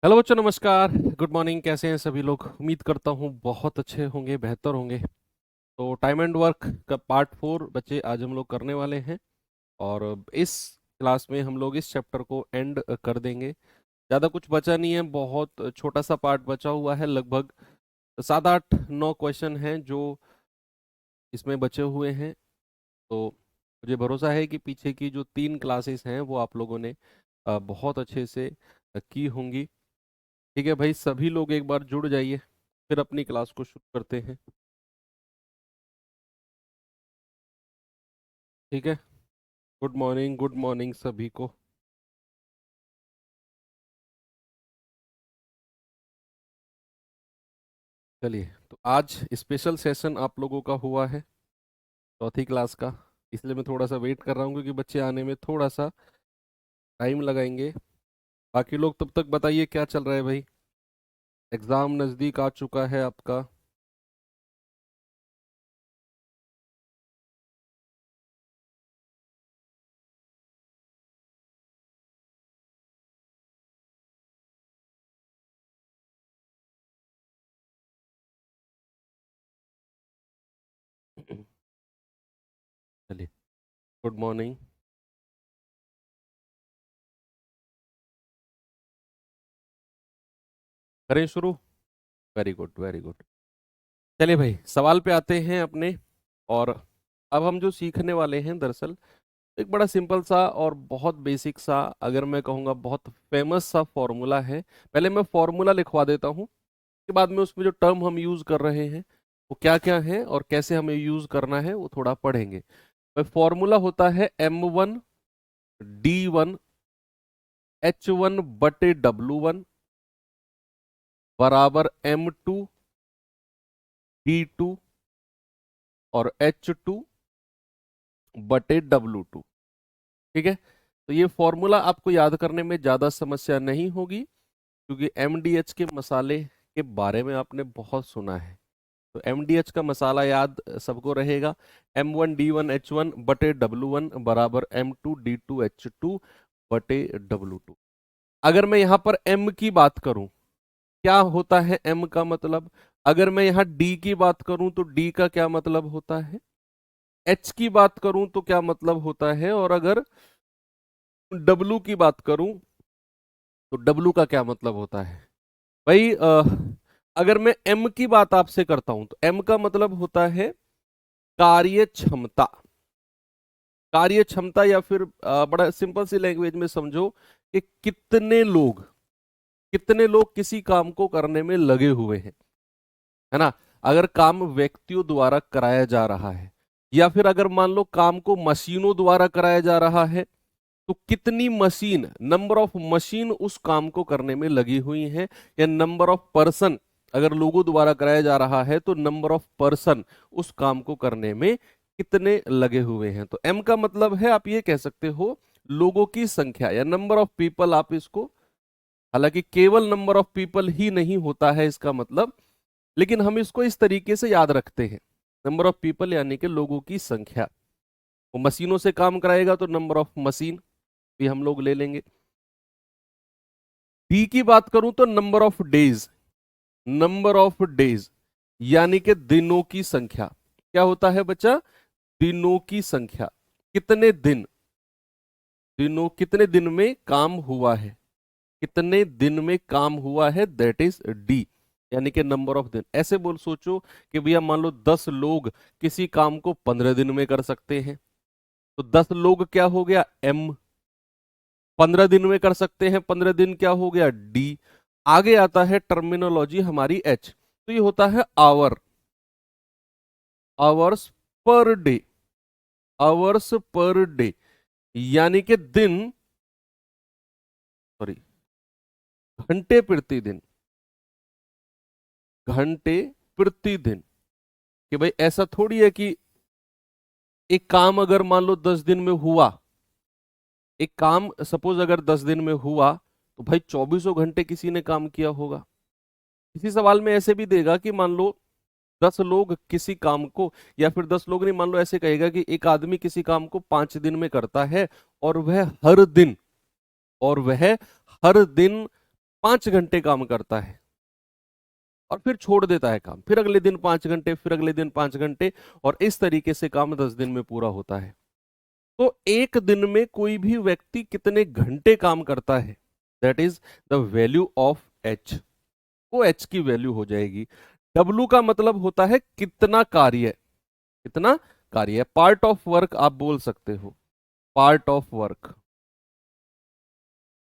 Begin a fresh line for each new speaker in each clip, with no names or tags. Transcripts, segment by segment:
Hello बच्चों, नमस्कार। Good morning. कैसे हैं सभी लोग? उम्मीद करता हूँ बहुत अच्छे होंगे, बेहतर होंगे। तो टाइम एंड वर्क का पार्ट 4 बच्चे आज हम लोग करने वाले हैं। और इस क्लास में हम लोग इस चैप्टर को एंड कर देंगे। ज़्यादा कुछ बचा नहीं है, बहुत छोटा सा पार्ट बचा हुआ है। लगभग 7 8 9 क्वेश्चन हैं जो इसमें बचे हुए हैं। तो मुझे भरोसा है कि पीछे की जो 3 क्लासेस हैं वो आप लोगों ने बहुत अच्छे से की होंगी। ठीक है भाई, सभी लोग एक बार जुड़ जाइए, फिर अपनी क्लास को शुरू करते हैं। ठीक है। गुड मॉर्निंग, गुड मॉर्निंग सभी को। चलिए, तो आज स्पेशल सेशन आप लोगों का हुआ है, चौथी क्लास का। इसलिए मैं थोड़ा सा वेट कर रहा हूँ क्योंकि बच्चे आने में थोड़ा सा टाइम लगाएंगे। बाकी लोग तब तक बताइए क्या चल रहा है भाई। एग्ज़ाम नज़दीक आ चुका है आपका। चलिए, गुड मॉर्निंग। करें शुरू। Very good, very good. चलिए भाई, सवाल पे आते हैं अपने। और अब हम जो सीखने वाले हैं दरअसल एक बड़ा सिंपल सा और बहुत बेसिक सा, अगर मैं कहूँगा बहुत फेमस सा फॉर्मूला है। पहले मैं फॉर्मूला लिखवा देता हूँ, उसके बाद में उसमें जो टर्म हम यूज़ कर रहे हैं वो क्या क्या है और कैसे हमें यूज़ करना है वो थोड़ा पढ़ेंगे। भाई, फॉर्मूला होता है M1 D1 H1/W1 बराबर M2 D2 और H2/W2। ठीक है। तो ये फॉर्मूला आपको याद करने में ज़्यादा समस्या नहीं होगी, क्योंकि MDH के मसाले के बारे में आपने बहुत सुना है। तो MDH का मसाला याद सबको रहेगा। M1D1H1/W1 बराबर M2D2H2/W2। अगर मैं यहाँ पर M की बात करूं, क्या होता है M का मतलब? अगर मैं यहाँ D की बात करूं तो D का क्या मतलब होता है? H की बात करूं तो क्या मतलब होता है? और अगर W की बात करूं तो W का क्या मतलब होता है? भाई, अगर मैं M की बात आपसे करता हूं तो M का मतलब होता है कार्य क्षमता। कार्य क्षमता, या फिर बड़ा सिंपल सी लैंग्वेज में समझो कि कितने लोग किसी काम को करने में लगे हुए हैं, है ना। अगर काम व्यक्तियों द्वारा कराया जा रहा है, या फिर अगर मान लो काम को मशीनों द्वारा कराया जा रहा है, तो कितनी मशीन, नंबर ऑफ मशीन उस काम को करने में लगी हुई हैं, या नंबर ऑफ पर्सन, अगर लोगों द्वारा कराया जा रहा है तो नंबर ऑफ पर्सन उस काम को करने में कितने लगे हुए हैं। तो एम का मतलब है, आप ये कह सकते हो, लोगों की संख्या या नंबर ऑफ पीपल आप इसको, हालांकि केवल नंबर ऑफ पीपल ही नहीं होता है इसका मतलब, लेकिन हम इसको इस तरीके से याद रखते हैं। नंबर ऑफ पीपल यानी कि लोगों की संख्या। वो मशीनों से काम कराएगा तो नंबर ऑफ मशीन भी हम लोग ले लेंगे। डी की बात करूं तो number of days, number of days यानी कि दिनों की संख्या। क्या होता है बच्चा? दिनों की संख्या। कितने दिन, दिनों, कितने दिन में काम हुआ है, कितने दिन में काम हुआ है, दैट इज डी, यानी कि नंबर ऑफ दिन। ऐसे बोल सोचो कि भैया मान लो 10 लोग किसी काम को 15 दिन में कर सकते हैं, तो 10 लोग क्या हो गया? एम। 15 दिन में कर सकते हैं, 15 दिन क्या हो गया? डी। आगे आता है टर्मिनोलॉजी हमारी एच, तो ये होता है hour, hours per day, hours per day यानी कि दिन, सॉरी, घंटे प्रति दिन, घंटे प्रति दिन। कि भाई ऐसा थोड़ी है कि एक काम अगर मान लो 10 दिन में हुआ, एक काम सपोज अगर 10 दिन में हुआ, तो भाई 24 घंटे किसी ने काम किया होगा। इसी सवाल में ऐसे भी देगा कि मान लो 10 लोग किसी काम को, या फिर 10 लोग नहीं, मान लो ऐसे कहेगा कि एक आदमी किसी काम को 5 दिन में करता है, और वह हर दिन, और वह हर दिन 5 घंटे काम करता है और फिर छोड़ देता है काम, फिर अगले दिन 5 घंटे, फिर अगले दिन 5 घंटे, और इस तरीके से काम 10 दिन में पूरा होता है। तो एक दिन में कोई भी व्यक्ति कितने घंटे काम करता है, that is the value of H. वो एच की वैल्यू हो जाएगी। डब्लू का मतलब होता है कितना कार्य, कितना कार्य, पार्ट ऑफ वर्क आप बोल सकते हो, part of work,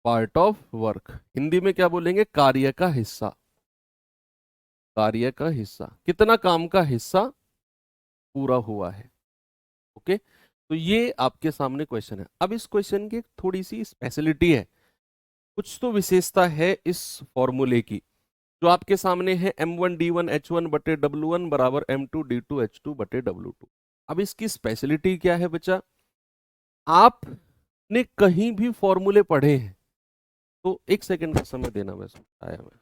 part of work Hindi में क्या बोलेंगे, कार्य का हिस्सा, कार्य का हिस्सा, कितना काम का हिस्सा पूरा हुआ है। ओके, तो ये आपके सामने क्वेश्चन है। अब इस क्वेश्चन की थोड़ी सी स्पेशलिटी है, कुछ तो विशेषता है इस फॉर्मूले की, जो आपके सामने है M1D1H1 बटे W1 बराबर M2D2H2 बटे W2। अब इसकी स्पेशलिटी क्या है बच्चा, आपने कहीं भी फॉर्मूले पढ़े हैं तो 1 सेकंड का समय देना, मैं आया मैं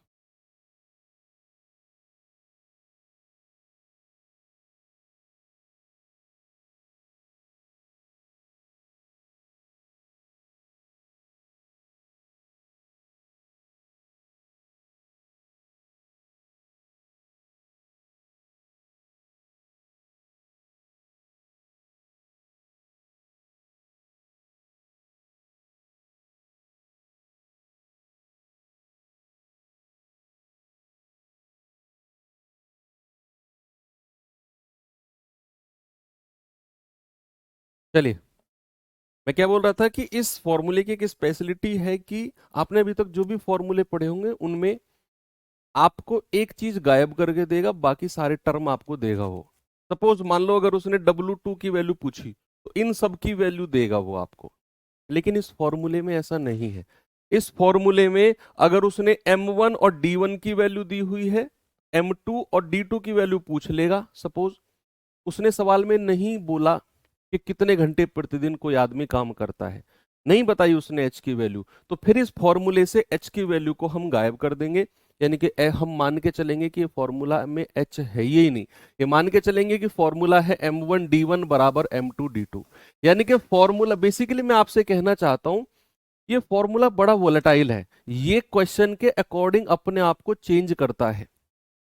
चलिए, मैं क्या बोल रहा था कि इस फॉर्मूले की एक स्पेशलिटी है कि आपने अभी तक जो भी फॉर्मूले पढ़े होंगे उनमें आपको एक चीज गायब करके देगा, बाकी सारे टर्म आपको देगा वो। सपोज मान लो अगर उसने W2 की वैल्यू पूछी तो इन सब की वैल्यू देगा वो आपको, लेकिन इस फॉर्मूले में ऐसा नहीं है। इस फॉर्मूले में अगर उसने M1 और D1 की वैल्यू दी हुई है, M2 और D2 की वैल्यू पूछ लेगा। सपोज उसने सवाल में नहीं बोला कि कितने घंटे प्रतिदिन कोई आदमी काम करता है, नहीं बताई उसने एच की वैल्यू, तो फिर इस फॉर्मूले से एच की वैल्यू को हम गायब कर देंगे। यानी कि हम मान के चलेंगे कि फॉर्मूला में एच है ही नहीं, ये मान के चलेंगे कि फॉर्मूला है M1D1 बराबर M2D2। यानी कि फॉर्मूला, बेसिकली मैं आपसे कहना चाहता हूं ये फॉर्मूला बड़ा वोलेटाइल है, ये क्वेश्चन के अकॉर्डिंग अपने आप को चेंज करता है।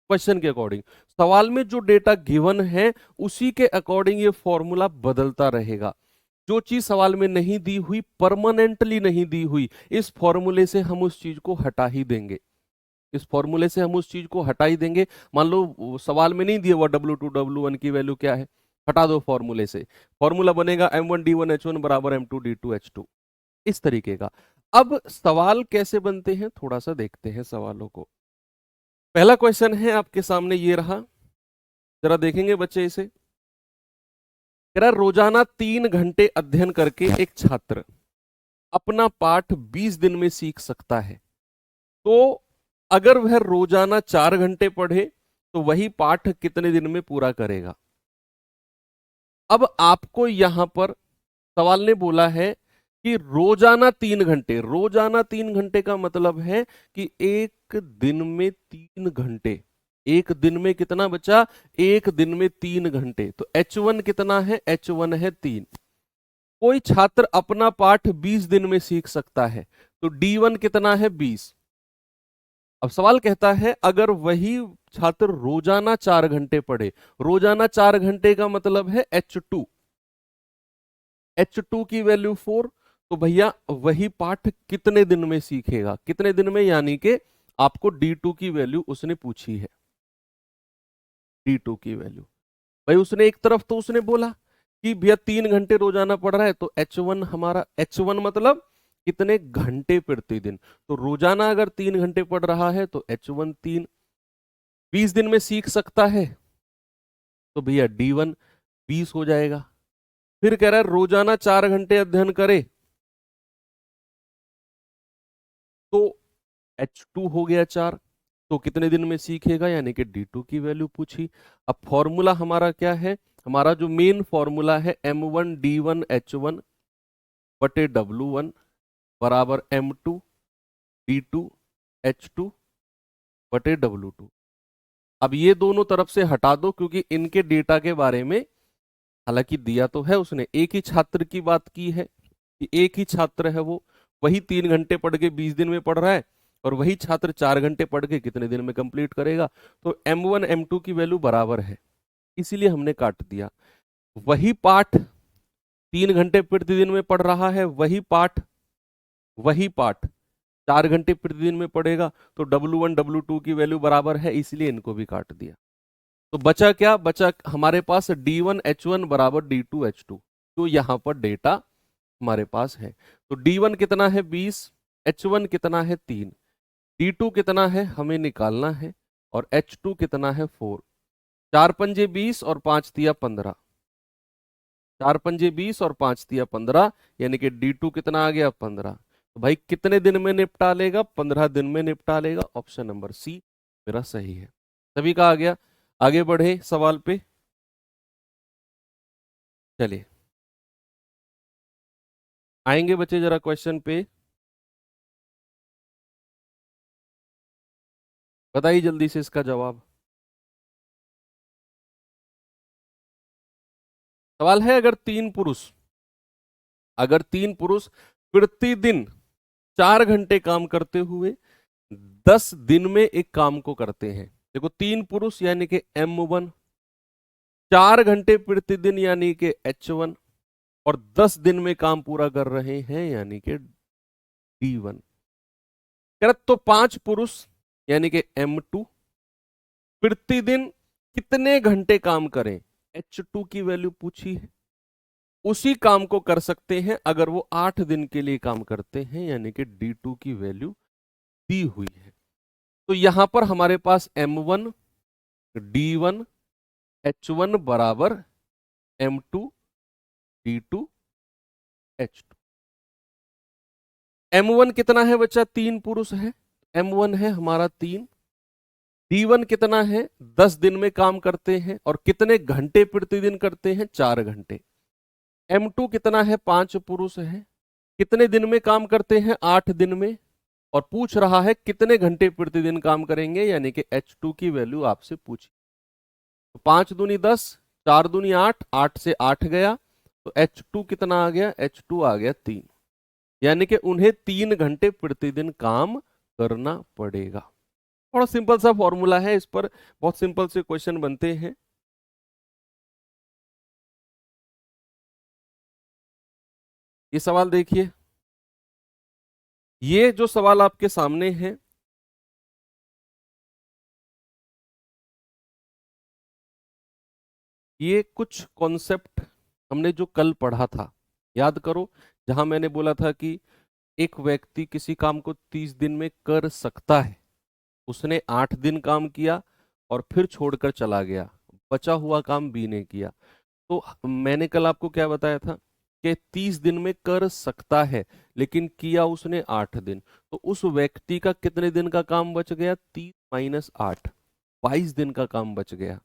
क्वेश्चन के अकॉर्डिंग, सवाल में जो डेटा गिवन है उसी के अकॉर्डिंग ये फॉर्मूला बदलता रहेगा। जो चीज सवाल में नहीं दी हुई, परमानेंटली नहीं दी हुई, इस फॉर्मूले से हम उस चीज को हटा ही देंगे, इस फॉर्मूले से हम उस चीज को हटा ही देंगे। मान लो सवाल में नहीं दिया हुआ W2 W1 की वैल्यू क्या है, हटा दो फॉर्मूले से, फॉर्मूला बनेगा M1D1H1 बराबर M2D2H2, इस तरीके का। अब सवाल कैसे बनते हैं थोड़ा सा देखते हैं सवालों को। पहला क्वेश्चन है आपके सामने ये रहा, जरा देखेंगे बच्चे इसे। कह रहा रोजाना 3 घंटे अध्ययन करके एक छात्र अपना पाठ 20 दिन में सीख सकता है, तो अगर वह रोजाना 4 घंटे पढ़े तो वही पाठ कितने दिन में पूरा करेगा। अब आपको यहां पर सवाल ने बोला है कि रोजाना 3 घंटे, रोजाना 3 घंटे का मतलब है कि एक दिन में 3 घंटे, एक दिन में कितना बचा, एक दिन में 3 घंटे। तो H1 कितना है, H1 है 3। कोई छात्र अपना पाठ 20 दिन में सीख सकता है, तो D1 कितना है 20। अब सवाल कहता है अगर वही छात्र रोजाना 4 घंटे पढ़े, रोजाना 4 घंटे का मतलब है H2, H2 की वैल्यू 4, तो भैया वही पाठ कितने दिन में सीखेगा, कितने दिन में, यानी कि आपको D2 की वैल्यू उसने पूछी है, D2 की वैल्यू। भाई उसने एक तरफ तो उसने बोला कि भैया 3 घंटे रोजाना पढ़ रहा है, तो H1 हमारा, H1 मतलब कितने घंटे प्रतिदिन, तो रोजाना अगर 3 घंटे पढ़ रहा है तो H1 3, 20 दिन में सीख सकता है तो भैया D1 20 हो जाएगा। फिर कह रहा है रोजाना 4 घंटे अध्ययन करे तो H2 हो गया 4, तो कितने दिन में सीखेगा, यानी कि D2 की वैल्यू पूछी। अब फॉर्मूला हमारा क्या है, हमारा जो मेन फॉर्मूला है M1D1H1 बटे W1 बराबर M2D2H2 बटे W2। अब ये दोनों तरफ से हटा दो, क्योंकि इनके डेटा के बारे में हालांकि दिया तो है उसने, एक ही छात्र की बात की है कि एक ही छात्र है वो, वही 3 घंटे पढ़ के 20 दिन में पढ़ रहा है, और वही छात्र 4 घंटे पढ़ के कितने दिन में कंप्लीट करेगा? तो M1 M2 की वैल्यू बराबर है, इसीलिए हमने काट दिया। वही पाठ 3 घंटे प्रतिदिन में पढ़ रहा है, वही पाठ 4 घंटे प्रतिदिन में पढ़ेगा, तो W1 W2 की वैल्यू बराबर है, इसलिए इनको भी काट दिया। तो बचा क्या? बचा हमारे पास D1 H1 बराबर D2 H2। तो यहां पर डेटा हमारे पास है। तो D1 कितना है? 20। H1 कितना है? 3। D2 कितना है हमें निकालना है, और H2 कितना है? 4। 4 पंजे 20 और 5 तिया 15। 4 पंजे 20 और 5 तिया 15, यानी कि D2 कितना आ गया? 15। तो भाई कितने दिन में निपटा लेगा? 15 दिन में निपटा लेगा। ऑप्शन नंबर सी मेरा सही है। सभी का आ गया। आगे बढ़े सवाल पे। चलिए आएंगे बच्चे जरा क्वेश्चन पे। बताइए जल्दी से इसका जवाब। सवाल है, अगर तीन पुरुष प्रतिदिन 4 घंटे काम करते हुए 10 दिन में एक काम को करते हैं। देखो 3 पुरुष यानी कि M1, 4 घंटे प्रतिदिन यानी कि H1, और 10 दिन में काम पूरा कर रहे हैं यानी कि D1। तो 5 पुरुष यानी कि M2 प्रतिदिन कितने घंटे काम करें? H2 की वैल्यू पूछी है। उसी काम को कर सकते हैं अगर वो 8 दिन के लिए काम करते हैं, यानी कि D2 की वैल्यू दी हुई है। तो यहां पर हमारे पास M1 D1 H1 बराबर M2 D2 H2। M1 कितना है बच्चा? 3 पुरुष है, M1 है हमारा 3। D1 कितना है? 10 दिन में काम करते हैं, और कितने घंटे प्रतिदिन करते हैं? 4 घंटे। M2 कितना है? 5 पुरुष है, कितने दिन में काम करते हैं? 8 दिन में, और पूछ रहा है कितने घंटे प्रतिदिन काम करेंगे, यानी कि H2 की वैल्यू आपसे पूछी। तो 5 दूनी 10, 4 दूनी 8, 8 से 8 गया, तो H2 कितना आ गया? H2 आ गया 3, यानी कि उन्हें 3 घंटे प्रतिदिन काम करना पड़ेगा। थोड़ा सिंपल सा फॉर्मूला है, इस पर बहुत सिंपल से क्वेश्चन बनते हैं। ये सवाल देखिए, ये जो सवाल आपके सामने है, ये कुछ कॉन्सेप्ट हमने जो कल पढ़ा था याद करो, जहां मैंने बोला था कि एक व्यक्ति किसी काम को 30 दिन में कर सकता है। उसने 8 दिन काम किया और फिर छोड़कर चला गया, बचा हुआ काम बी ने किया। तो मैंने कल आपको क्या बताया था कि 30 दिन में कर सकता है, लेकिन किया उसने 8 दिन। तो उस व्यक्ति का कितने दिन का काम बच गया? 30 - 8, 22 दिन का काम बच गया।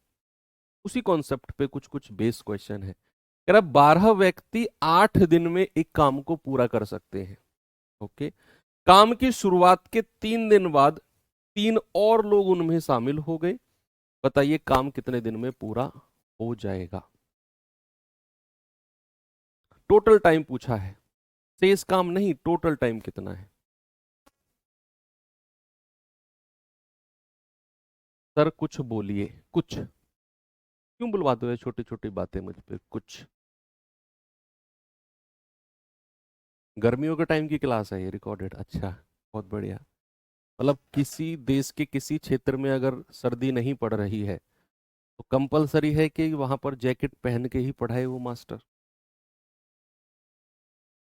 उसी कॉन्सेप्ट पे कुछ कुछ बेस क्वेश्चन है। कह रहा 12 व्यक्ति 8 दिन में एक काम को पूरा कर सकते हैं। ओके, काम की शुरुआत के 3 दिन बाद 3 और लोग उनमें शामिल हो गए। बताइए काम कितने दिन में पूरा हो जाएगा? टोटल टाइम पूछा है, शेष काम नहीं, टोटल टाइम कितना है? सर कुछ बोलिए, कुछ क्यों बुलवाते हो छोटी छोटी बातें मुझ पे? कुछ गर्मियों के टाइम की क्लास है ये रिकॉर्डेड? अच्छा, बहुत बढ़िया। मतलब किसी देश के किसी क्षेत्र में अगर सर्दी नहीं पड़ रही है तो कंपलसरी है कि वहां पर जैकेट पहन के ही पढ़ाए वो मास्टर।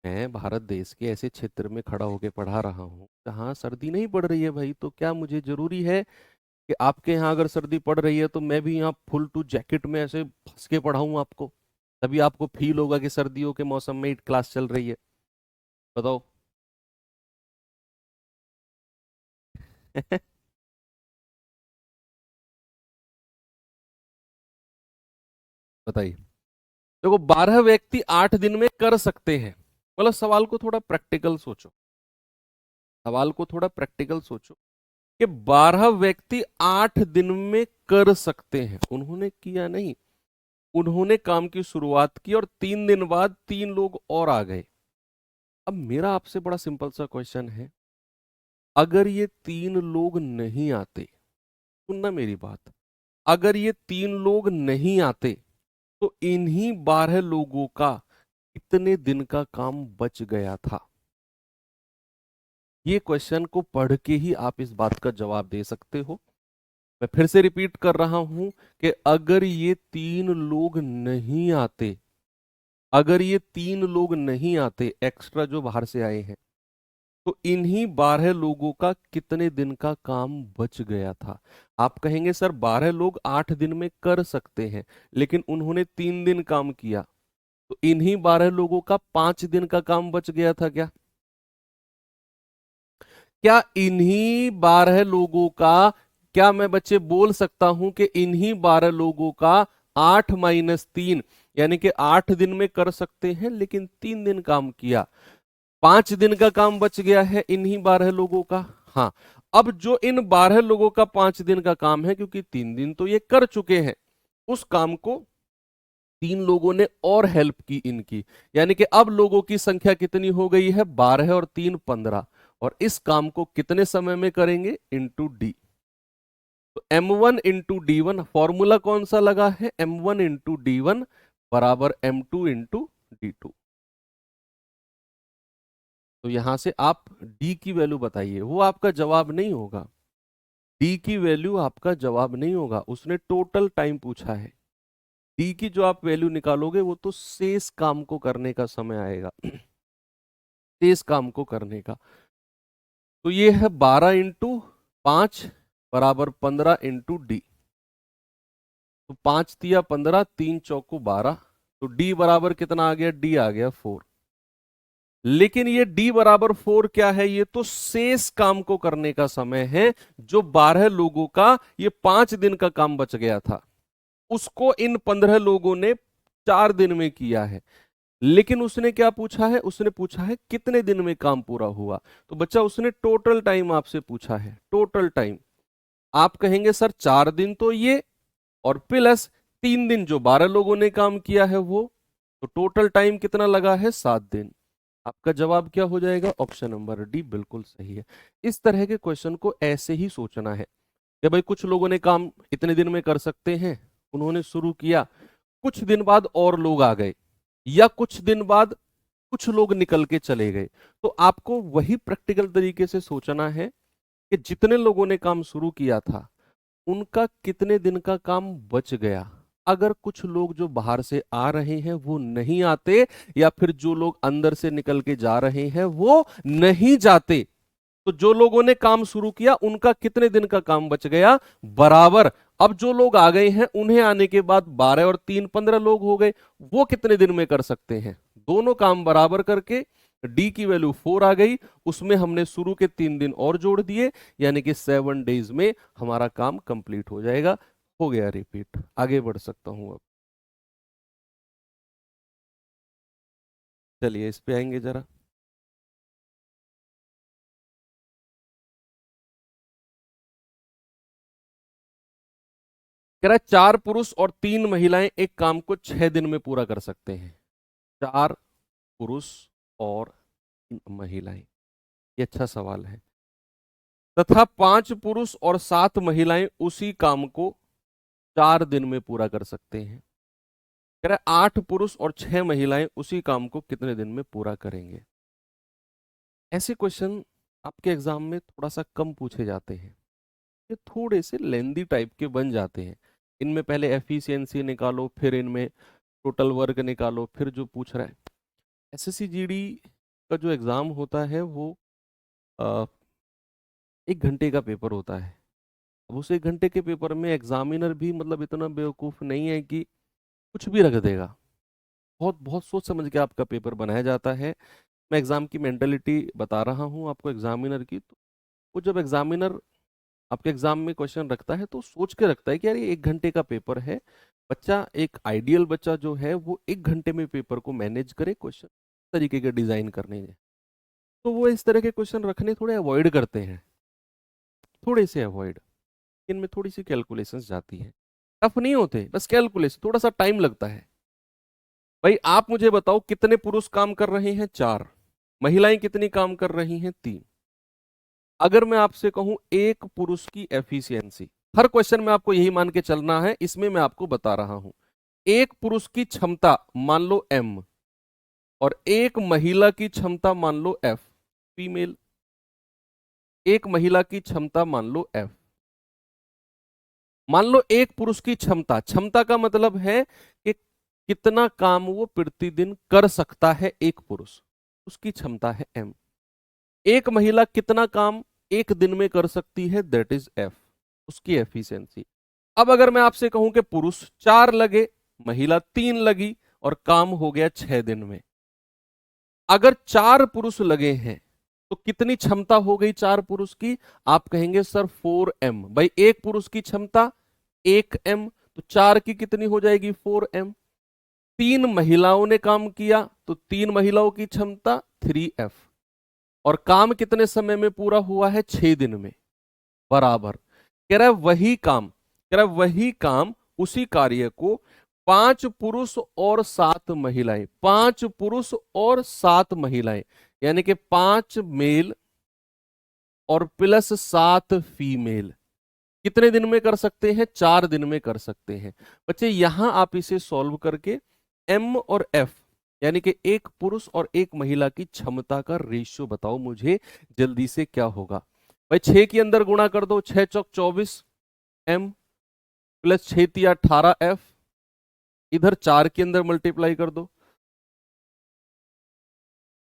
मैं भारत देश के ऐसे क्षेत्र में खड़ा होकर पढ़ा रहा हूँ जहाँ सर्दी नहीं पड़ रही है भाई, तो क्या मुझे जरूरी है कि आपके यहाँ अगर सर्दी पड़ रही है तो मैं भी यहाँ फुल टू जैकेट में ऐसे फंस के पढ़ाऊँ आपको? तभी आपको फील होगा कि सर्दियों के मौसम में क्लास चल रही है। बताओ। बताइए। देखो 12 व्यक्ति 8 दिन में कर सकते हैं, मतलब सवाल को थोड़ा प्रैक्टिकल सोचो, सवाल को थोड़ा प्रैक्टिकल सोचो कि 12 व्यक्ति 8 दिन में कर सकते हैं। उन्होंने किया नहीं, उन्होंने काम की शुरुआत की और 3 दिन बाद 3 लोग और आ गए। अब मेरा आपसे बड़ा सिंपल सा क्वेश्चन है, अगर ये 3 लोग नहीं आते, सुनना मेरी बात, अगर ये 3 लोग नहीं आते तो इन्हीं 12 लोगों का कितने दिन का काम बच गया था? ये क्वेश्चन को पढ़ के ही आप इस बात का जवाब दे सकते हो। मैं फिर से रिपीट कर रहा हूं कि अगर ये 3 लोग नहीं आते, अगर ये 3 लोग नहीं आते एक्स्ट्रा जो बाहर से आए हैं, तो इन्हीं 12 लोगों का कितने दिन का काम बच गया था? आप कहेंगे सर 12 लोग 8 दिन में कर सकते हैं, लेकिन उन्होंने 3 दिन काम किया, तो इन्हीं 12 लोगों का 5 दिन का काम बच गया था क्या? क्या इन्हीं 12 लोगों का, क्या मैं बच्चे बोल सकता हूं कि इन्हीं 12 लोगों का 8 माइनस 3 यानी कि 8 दिन में कर सकते हैं, लेकिन 3 दिन काम किया, 5 दिन का काम बच गया है इन्हीं 12 लोगों का। हाँ, अब जो इन 12 लोगों का 5 दिन का काम है, क्योंकि 3 दिन तो ये कर चुके हैं, उस काम को 3 लोगों ने और हेल्प की इनकी, यानी कि अब लोगों की संख्या कितनी हो गई है? 12 और 3 15, और इस काम को कितने समय में करेंगे? Into D. तो M1 into D one, formula कौन सा लगा है? M1 इंटू डी वन बराबर M2 इंटू डी टू। तो यहां से आप डी की वैल्यू बताइए, वो आपका जवाब नहीं होगा, डी की वैल्यू आपका जवाब नहीं होगा, उसने टोटल टाइम पूछा है। डी की जो आप वैल्यू निकालोगे वो तो शेष काम को करने का समय आएगा, शेष काम को करने का। तो ये है 12 इंटू 5 बराबर 15 इंटू डी। तो 5 तिया 15, 3 चौको 12, तो डी बराबर कितना आ गया? डी आ गया 4। लेकिन ये डी बराबर 4 क्या है? ये तो शेष काम को करने का समय है, जो 12 लोगों का ये 5 दिन का काम बच गया था, उसको इन 15 लोगों ने 4 दिन में किया है। लेकिन उसने क्या पूछा है? उसने पूछा है कितने दिन में काम पूरा हुआ। तो बच्चा उसने टोटल टाइम आपसे पूछा है, टोटल टाइम। आप कहेंगे सर 4 दिन तो ये, और प्लस 3 दिन जो 12 लोगों ने काम किया है वो, तो टोटल टाइम कितना लगा है? 7 दिन। आपका जवाब क्या हो जाएगा? ऑप्शन नंबर डी बिल्कुल सही है। इस तरह के क्वेश्चन को ऐसे ही सोचना है कि भाई कुछ लोगों ने काम इतने दिन में कर सकते हैं, उन्होंने शुरू किया, कुछ दिन बाद और लोग आ गए, या कुछ दिन बाद कुछ लोग निकल के चले गए। तो आपको वही प्रैक्टिकल तरीके से सोचना है कि जितने लोगों ने काम शुरू किया था उनका कितने दिन का काम बच गया। अगर कुछ लोग जो बाहर से आ रहे हैं वो नहीं आते, या फिर जो लोग अंदर से निकल के जा रहे हैं वो नहीं जाते, तो जो लोगों ने काम शुरू किया उनका कितने दिन का काम बच गया? बराबर, अब जो लोग आ गए हैं उन्हें आने के बाद 12 और 3 15 लोग हो गए, वो कितने दिन में कर सकते हैं? दोनों काम बराबर करके डी की वैल्यू 4 आ गई, उसमें हमने शुरू के 3 दिन और जोड़ दिए, यानी कि 7 डेज में हमारा काम कंप्लीट हो जाएगा। हो गया रिपीट, आगे बढ़ सकता हूं अब। चलिए इस पे आएंगे जरा। कह रहा है 4 पुरुष और 3 महिलाएं एक काम को 6 दिन में पूरा कर सकते हैं। 4 पुरुष और 3 महिलाएं, ये अच्छा सवाल है। तथा 5 पुरुष और 7 महिलाएं उसी काम को 4 दिन में पूरा कर सकते हैं। कह रहा है 8 पुरुष और 6 महिलाएं उसी काम को कितने दिन में पूरा करेंगे? ऐसे क्वेश्चन आपके एग्जाम में थोड़ा सा कम पूछे जाते हैं, ये थोड़े से लेंदी टाइप के बन जाते हैं। इनमें पहले एफिशिएंसी निकालो, फिर इनमें टोटल वर्क निकालो, फिर जो पूछ रहा है। एसएससी जीडी का जो एग्जाम होता है वो 1 घंटे का पेपर होता है। अब उस 1 घंटे के पेपर में एग्जामिनर भी मतलब इतना बेवकूफ नहीं है कि कुछ भी रख देगा। बहुत बहुत सोच समझ के आपका पेपर बनाया जाता है। मैं एग्जाम की मेंटेलिटी बता रहा हूँ आपको एग्जामिनर की। तो वो जब एग्जामिनर आपके एग्जाम में क्वेश्चन रखता है तो सोच के रखता है कि यार ये 1 घंटे का पेपर है, बच्चा एक आइडियल बच्चा जो है वो 1 घंटे में पेपर को मैनेज करे, क्वेश्चन तरीके के डिजाइन करने हैं। तो वो इस तरह के क्वेश्चन रखने थोड़े अवॉइड करते हैं, थोड़े से अवॉइड। इनमें थोड़ी सी कैलकुलेशंस जाती है, टफ नहीं होते, बस कैलकुलेशन थोड़ा सा टाइम लगता है। भाई आप मुझे बताओ कितने पुरुष काम कर रहे हैं? 4। महिलाएं कितनी काम कर रही हैं? 3। अगर मैं आपसे कहूं एक पुरुष की एफिशिएंसी, हर क्वेश्चन में आपको यही मान के चलना है, इसमें मैं आपको बता रहा हूं। एक पुरुष की क्षमता मान लो एम, और एक महिला की क्षमता मान लो एफ, फीमेल। एक महिला की क्षमता मान लो एफ। मान लो एक पुरुष की क्षमता, क्षमता का मतलब है कि कितना काम वो प्रतिदिन कर सकता है एक पुरुष, उसकी क्षमता है एम। एक महिला कितना काम एक दिन में कर सकती है, दैट इज एफ, उसकी एफिशिएंसी। अब अगर मैं आपसे कहूं कि पुरुष 4 लगे, महिला 3 लगी, और काम हो गया 6 दिन में। अगर 4 पुरुष लगे हैं तो कितनी क्षमता हो गई 4 पुरुष की? आप कहेंगे सर 4m। भाई एक पुरुष की क्षमता 1m, तो 4 की कितनी हो जाएगी? 4m। 3 महिलाओं ने काम किया तो 3 महिलाओं की क्षमता 3f, और काम कितने समय में पूरा हुआ है? 6 दिन में। बराबर कह रहा है वही काम, कह रहा है वही काम, उसी कार्य को 5 पुरुष और 7 महिलाएं, 5 पुरुष और 7 महिलाएं, यानी कि 5 मेल और प्लस 7 फीमेल कितने दिन में कर सकते हैं? 4 दिन में कर सकते हैं। बच्चे यहां आप इसे सॉल्व करके एम और एफ, यानी कि एक पुरुष और एक महिला की क्षमता का रेशियो बताओ मुझे जल्दी से, क्या होगा? भाई 6 के अंदर गुणा कर दो, 6 चौक 24 एम प्लस 6 तिया 18 एफ, इधर 4 के अंदर मल्टीप्लाई कर दो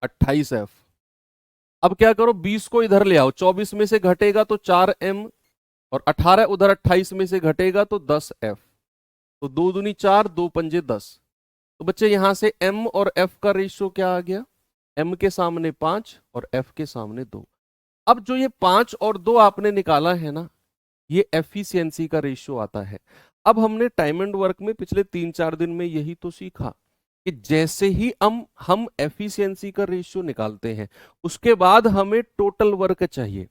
28 एफ। अब क्या करो, 20 को इधर ले आओ, 24 में से घटेगा तो 4 एम, और 18 उधर 28 में से घटेगा तो 10 एफ। तो 2 दूनी 4, 2 पंजे 10। तो बच्चे यहां से m और f का रेशियो क्या आ गया? m के सामने 5 और f के सामने 2। अब जो ये 5 और 2 आपने निकाला है ना, ये एफिशिएंसी का रेशियो आता है। अब हमने टाइम एंड वर्क में पिछले 3-4 दिन में यही तो सीखा कि जैसे ही हम एफिशिएंसी का रेशियो निकालते हैं, उसके बाद हमें टोटल वर्क चाहिए,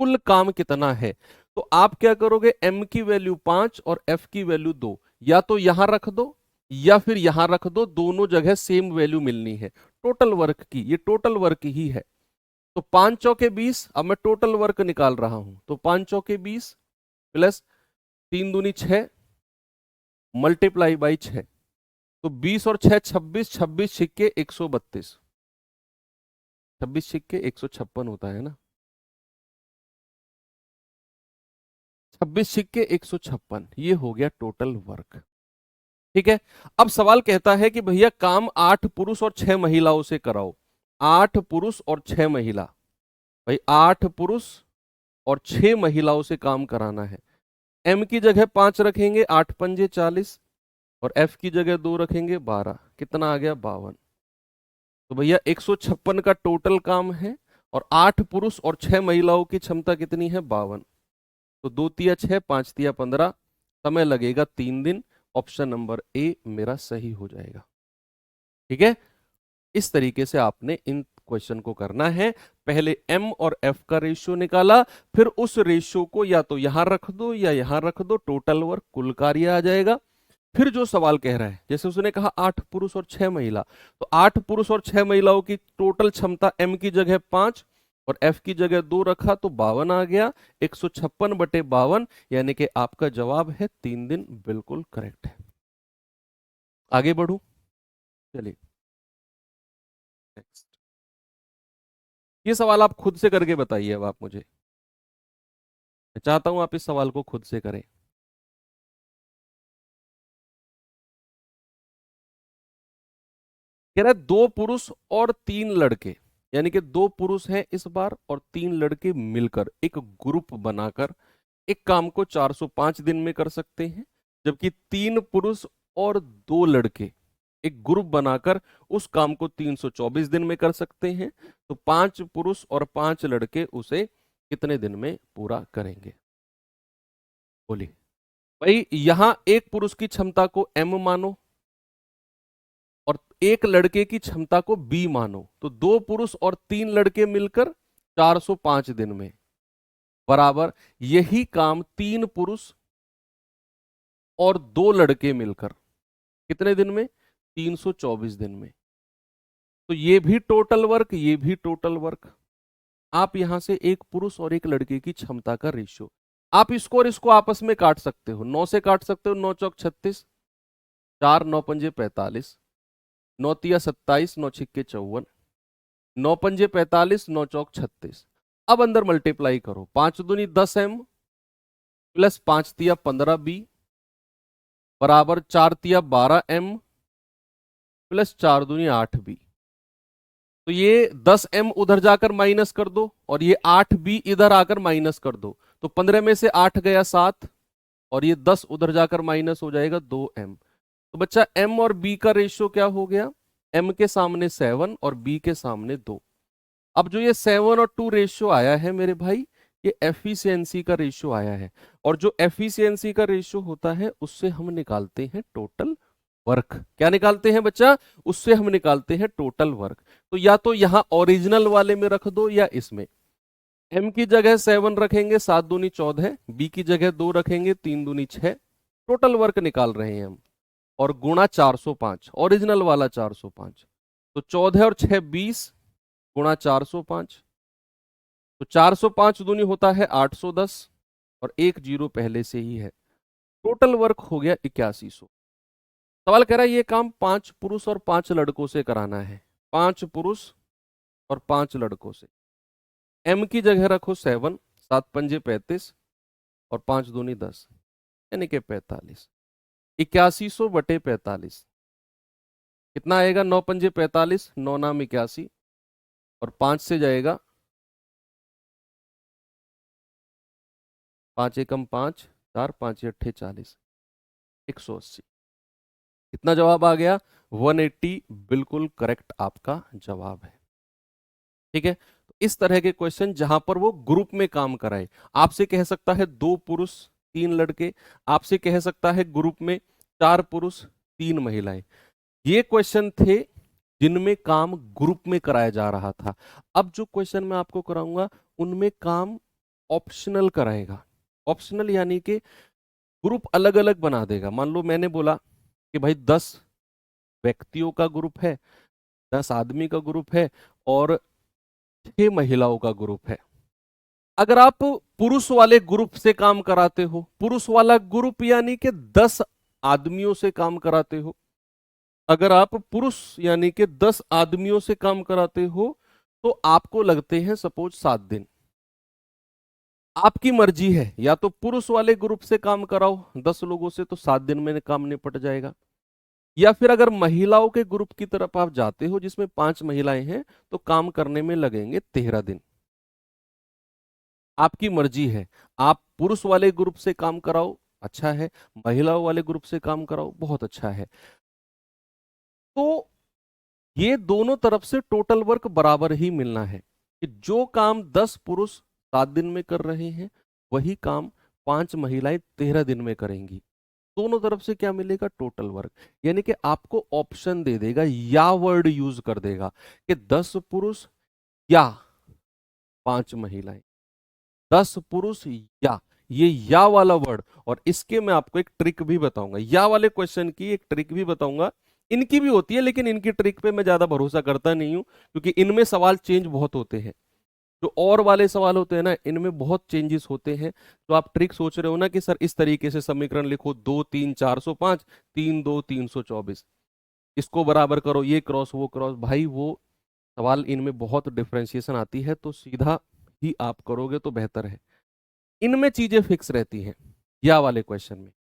कुल काम कितना है। तो आप क्या करोगे, m की वैल्यू 5 और f की वैल्यू 2, या तो यहां रख दो या फिर यहां रख दो, दोनों जगह सेम वैल्यू मिलनी है टोटल वर्क की, ये टोटल वर्क ही है। तो 5 चौके 20, अब मैं टोटल वर्क निकाल रहा हूं, तो 5 चौके 20 प्लस 3 दूनी 6 मल्टीप्लाई बाई 6, तो 20 और 6 26, 26 छिक्के 132, 26 छिक्के 156 होता है ना, 26 छिक्के 156, ये हो गया टोटल वर्क। ठीक है। अब सवाल कहता है कि भैया काम 8 पुरुष और 6 महिलाओं से कराओ। 8 पुरुष और 6 महिला, भाई 8 पुरुष और 6 महिलाओं से काम कराना है। m की जगह 5 रखेंगे, 8 पंजे 40, और f की जगह 2 रखेंगे 12, कितना आ गया? 52। तो भैया 156 का टोटल काम है, और 8 पुरुष और 6 महिलाओं की क्षमता कितनी है? 52। तो 2 तिया 6, 5 तिया 15, समय लगेगा 3 दिन। ऑप्शन नंबर ए मेरा सही हो जाएगा। ठीक है, इस तरीके से आपने इन क्वेश्चन को करना है। पहले m और f का रेशियो निकाला, फिर उस रेशियो को या तो यहां रख दो या यहां रख दो, टोटल वर्क कुल कार्य आ जाएगा। फिर जो सवाल कह रहा है, जैसे उसने कहा 8 पुरुष और 6 महिला, तो 8 पुरुष और 6 महिलाओं की टोटल क्षमता m की जगह 5 और f की जगह 2 रखा तो 52 आ गया। 156/52, यानी कि आपका जवाब है 3 दिन, बिल्कुल करेक्ट है। आगे बढ़ू, चलिए नेक्स्ट। ये सवाल आप खुद से करके बताइए। अब आप मुझे, मैं चाहता हूं आप इस सवाल को खुद से करें। कह रहा है 2 पुरुष और 3 लड़के, यानी कि 2 पुरुष हैं इस बार और 3 लड़के मिलकर एक ग्रुप बनाकर एक काम को 405 दिन में कर सकते हैं, जबकि 3 पुरुष और 2 लड़के एक ग्रुप बनाकर उस काम को 324 दिन में कर सकते हैं। तो 5 पुरुष और 5 लड़के उसे कितने दिन में पूरा करेंगे? बोलिए। भाई यहां एक पुरुष की क्षमता को m मानो और एक लड़के की क्षमता को b मानो, तो 2 पुरुष और 3 लड़के मिलकर 405 दिन में, बराबर यही काम 3 पुरुष और 2 लड़के मिलकर कितने दिन में? 324 दिन में। तो ये भी टोटल वर्क, ये भी टोटल वर्क। आप यहां से एक पुरुष और एक लड़के की क्षमता का रेशियो, आप इसको और इसको आपस में काट सकते हो, 9 से काट सकते हो, 9 चौक 36, 4 9 पंजे 45, 9 तिया 27, 9 छिक्के 54, 9 पंजे 45, 9 चौक 36। अब अंदर मल्टीप्लाई करो, 5 दूनी 10m प्लस 5 तिया 15b बराबर 4 तिया 12m प्लस 4 दूनी 8b। तो ये 10m उधर जाकर माइनस कर दो और ये 8b इधर आकर माइनस कर दो, तो 15 में से 8 गया 7 और ये 10 उधर जाकर माइनस हो जाएगा 2m। तो बच्चा m और b का रेशियो क्या हो गया, m के सामने 7 और b के सामने 2। अब जो ये 7 और 2 रेशियो आया है मेरे भाई, ये एफिशिएंसी का रेशियो आया है, और जो एफिशिएंसी का रेशियो होता है उससे हम निकालते हैं टोटल वर्क। क्या निकालते हैं बच्चा, उससे हम निकालते हैं टोटल वर्क। तो या तो यहां ओरिजिनल वाले में रख दो या इसमें, m की जगह 7 रखेंगे 7 दूनी 14, b की जगह 2 रखेंगे 3 दूनी 6, टोटल वर्क निकाल रहे हैं हम, और गुणा 405, ओरिजिनल वाला 405। तो 14 और 6 20 गुणा 405, तो 405 दूनी होता है 810 और एक जीरो पहले से ही है, टोटल वर्क हो गया 8100। सवाल कह रहा है ये काम 5 पुरुष और 5 लड़कों से कराना है, 5 पुरुष और 5 लड़कों से। m की जगह रखो 7, 7 पंजे 35 और 5 दूनी 10 यानी कि 45, 8100 बटे 45 कितना आएगा, 9 पंजे 45, 9 नाम 81 और 5 से जाएगा 5 एकम 5, 4 5 अट्ठे 40, 180। कितना जवाब आ गया, 180 बिल्कुल करेक्ट आपका जवाब है। ठीक है, तो इस तरह के क्वेश्चन जहां पर वो ग्रुप में काम कराए, आपसे कह सकता है 2 पुरुष 3 लड़के, आपसे कह सकता है ग्रुप में 4 पुरुष 3 महिलाएं। ये क्वेश्चन थे जिनमें काम ग्रुप में कराया जा रहा था। अब जो क्वेश्चन मैं आपको कराऊंगा उनमें काम ऑप्शनल कराएगा। ऑप्शनल यानी कि ग्रुप अलग अलग बना देगा। मान लो मैंने बोला कि भाई 10 व्यक्तियों का ग्रुप है, 10 आदमी का ग्रुप है और 6 महिलाओं का ग्रुप है। अगर आप पुरुष वाले ग्रुप से काम कराते हो, पुरुष वाला ग्रुप यानी कि 10 आदमियों से काम कराते हो, अगर आप पुरुष यानी कि 10 आदमियों से काम कराते हो तो आपको लगते हैं सपोज 7 दिन। आपकी मर्जी है, या तो पुरुष वाले ग्रुप से काम कराओ 10 लोगों से तो 7 दिन में काम निपट जाएगा, या फिर अगर महिलाओं के ग्रुप की तरफ आप जाते हो जिसमें 5 महिलाएं हैं तो काम करने में लगेंगे 13 दिन। आपकी मर्जी है, आप पुरुष वाले ग्रुप से काम कराओ अच्छा है, महिलाओं वाले ग्रुप से काम कराओ बहुत अच्छा है। तो ये दोनों तरफ से टोटल वर्क बराबर ही मिलना है कि जो काम 10 पुरुष 7 दिन में कर रहे हैं वही काम 5 महिलाएं 13 दिन में करेंगी। दोनों तरफ से क्या मिलेगा, टोटल वर्क। यानी कि आपको ऑप्शन दे देगा या वर्ड यूज कर देगा कि 10 पुरुष या 5 महिलाएं, 10 पुरुष या, ये या वाला वर्ड। और इसके मैं आपको एक ट्रिक भी बताऊंगा, या वाले क्वेश्चन की एक ट्रिक भी बताऊंगा। इनकी भी होती है लेकिन इनकी ट्रिक पे मैं ज्यादा भरोसा करता नहीं हूं क्योंकि इनमें सवाल चेंज बहुत होते हैं। जो और वाले सवाल होते हैं ना इनमें बहुत चेंजेस होते हैं। तो आप ट्रिक सोच रहे हो ना कि सर इस तरीके से समीकरण लिखो 2 3 405, 3 2 324, इसको बराबर करो, ये क्रॉस वो क्रॉस, भाई वो सवाल इनमें बहुत डिफ्रेंशिएशन आती है तो सीधा ही आप करोगे तो बेहतर है। इनमें चीजें फिक्स रहती हैं या वाले क्वेश्चन में।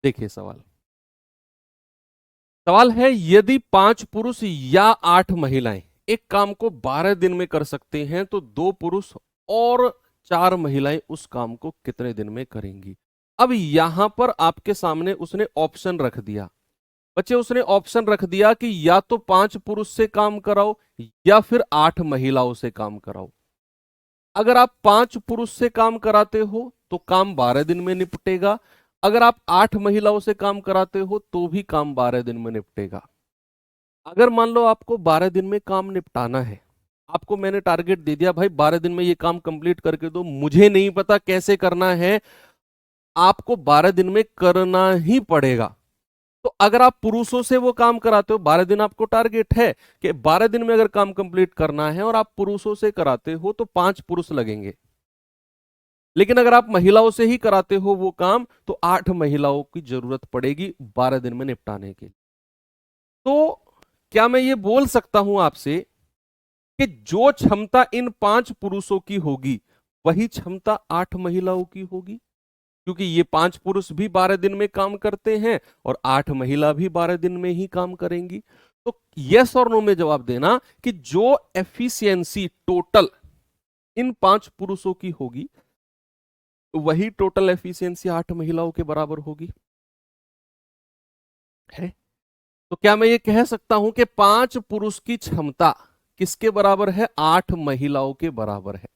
देखिए सवाल, सवाल है यदि 5 पुरुष या 8 महिलाएं एक काम को 12 दिन में कर सकते हैं तो 2 पुरुष और 4 महिलाएं उस काम को कितने दिन में करेंगी। अब यहां पर आपके सामने उसने ऑप्शन रख दिया, बच्चे उसने ऑप्शन रख दिया कि या तो 5 पुरुष से काम कराओ या फिर 8 महिलाओं से काम कराओ। अगर आप 5 पुरुष से काम कराते हो तो काम 12 दिन में निपटेगा, अगर आप 8 महिलाओं से काम कराते हो तो भी काम 12 दिन में निपटेगा। अगर मान लो आपको 12 दिन में काम निपटाना है, आपको मैंने टारगेट दे दिया भाई 12 दिन में ये काम कंप्लीट करके दो, मुझे नहीं पता कैसे करना है, आपको 12 दिन में करना ही पड़ेगा। तो अगर आप पुरुषों से वो काम कराते हो, 12 दिन आपको टारगेट है कि 12 दिन में अगर काम कंप्लीट करना है और आप पुरुषों से कराते हो तो 5 पुरुष लगेंगे। लेकिन अगर आप महिलाओं से ही कराते हो वो काम तो 8 महिलाओं की जरूरत पड़ेगी 12 दिन में निपटाने के लिए। तो क्या मैं ये बोल सकता हूं आपसे कि जो क्षमता इन 5 पुरुषों की होगी वही क्षमता 8 महिलाओं की होगी? क्योंकि ये 5 पुरुष भी 12 दिन में काम करते हैं और 8 महिला भी 12 दिन में ही काम करेंगी। तो यस और नो में जवाब देना कि जो एफिशिएंसी टोटल इन 5 पुरुषों की होगी वही टोटल एफिशिएंसी 8 महिलाओं के बराबर होगी। है? तो क्या मैं ये कह सकता हूं कि 5 पुरुष की क्षमता किसके बराबर है? 8 महिलाओं के बराबर है।